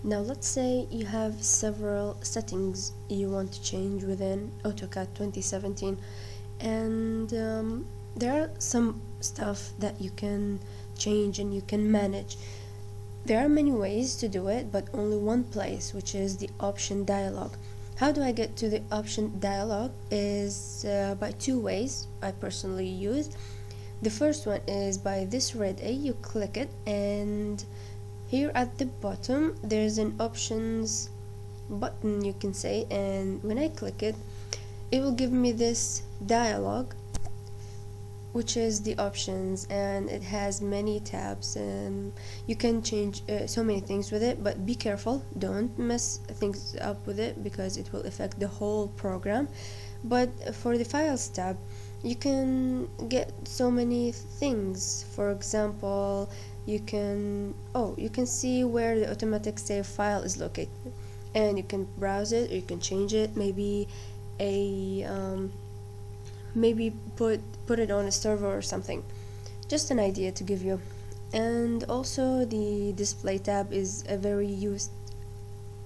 Now let's say you have several settings you want to change within AutoCAD 2017, and there are some stuff that you can change and you can manage. There are many ways to do it, but only one place, which is the option dialog. How do I get to the option dialog is by two ways I personally use. The first one is by this red A. You click it, and here at the bottom there's an options button, you can say, and when I click it, it will give me this dialog, which is the options, and it has many tabs and you can change so many things with it, but be careful, don't mess things up with it because it will affect the whole program. But for the files tab, you can get so many things. For example, you can see where the automatic save file is located, and you can browse it or you can change it, maybe put it on a server or something. Just an idea to give you. And also the display tab is a very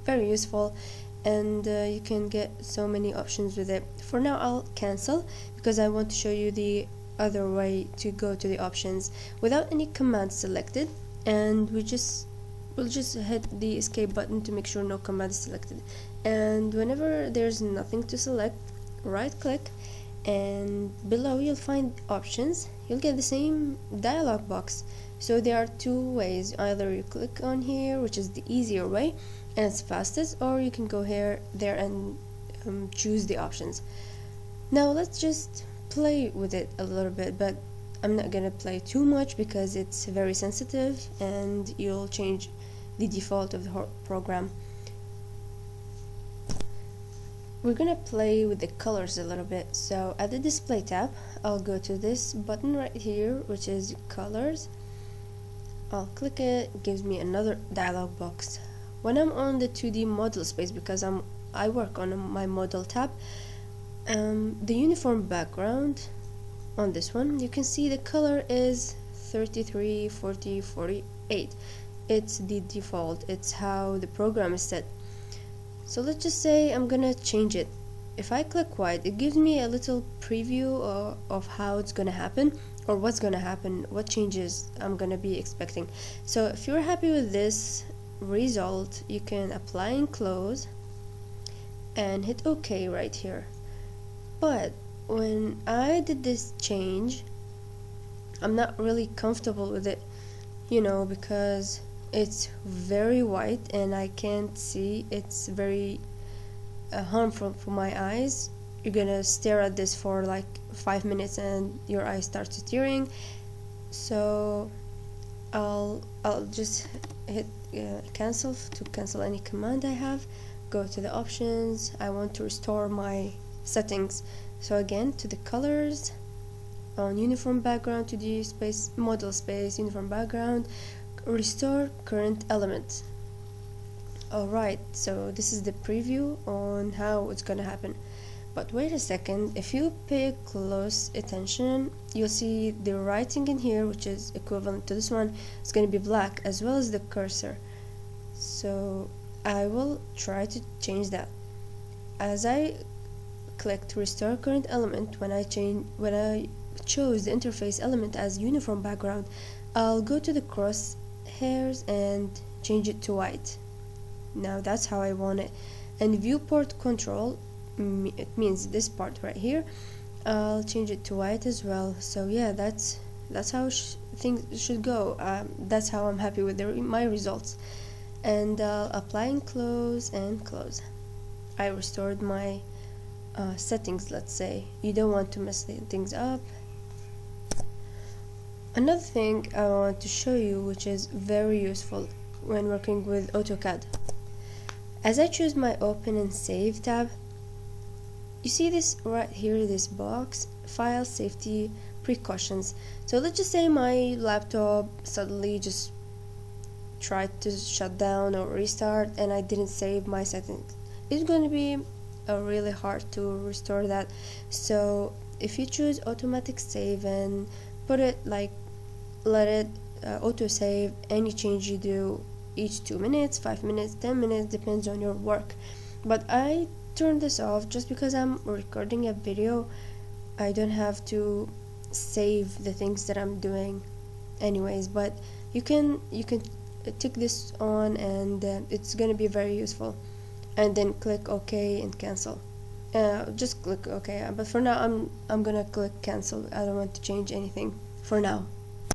useful, and you can get so many options with it. For now I'll cancel because I want to show you the other way to go to the options without any command selected, and we'll just hit the escape button to make sure no command is selected. And whenever there's nothing to select, right click, and below you'll find options. You'll get the same dialog box. So there are two ways: either you click on here, which is the easier way and it's fastest, or you can go there and choose the options. Now let's just play with it a little bit, but I'm not gonna play too much because it's very sensitive and you'll change the default of the whole program. We're gonna play with the colors a little bit. So at the display tab, I'll go to this button right here, which is colors. I'll click it. It gives me another dialog box. When I'm on the 2D model space, because I work on my model tab, the uniform background on this one, you can see the color is 33, 40, 48. It's the default. It's how the program is set. So let's just say I'm gonna change it. If I click white, it gives me a little preview of how it's gonna happen, or what's gonna happen, what changes I'm gonna be expecting. So if you're happy with this result, you can apply and close and hit OK right here. But when I did this change, I'm not really comfortable with it, because it's very white and I can't see. It's very harmful for my eyes. You're gonna stare at this for like 5 minutes and your eyes start tearing. So I'll just hit cancel to cancel any command I have. Go to the options. I want to restore my settings. So again, to the colors, on uniform background, to the space, model space, uniform background, restore current element. Alright, so this is the preview on how it's gonna happen. But wait a second, if you pay close attention, you'll see the writing in here, which is equivalent to this one. It's gonna be black, as well as the cursor. So I will try to change that. As I click to restore current element, when I chose the interface element as uniform background, I'll go to the cross hairs and change it to white. Now that's how I want it. And viewport control, it means this part right here, I'll change it to white as well. So yeah, that's how things should go. That's how I'm happy with my results. And I'll apply and close and close. I restored my settings. Let's say you don't want to mess things up. Another thing I want to show you, which is very useful when working with AutoCAD. As I choose my open and save tab, you see this right here, this box, file safety precautions. So let's just say my laptop suddenly just tried to shut down or restart and I didn't save my settings. It's going to be really hard to restore that. So if you choose automatic save and put it like let it auto save any change you do each 2 minutes, 5 minutes, 10 minutes, depends on your work. But I turn this off just because I'm recording a video. I don't have to save the things that I'm doing anyways, but you can take this on, and it's gonna be very useful. And then click OK and cancel. Just click OK, but for now I'm gonna click cancel. I don't want to change anything for now.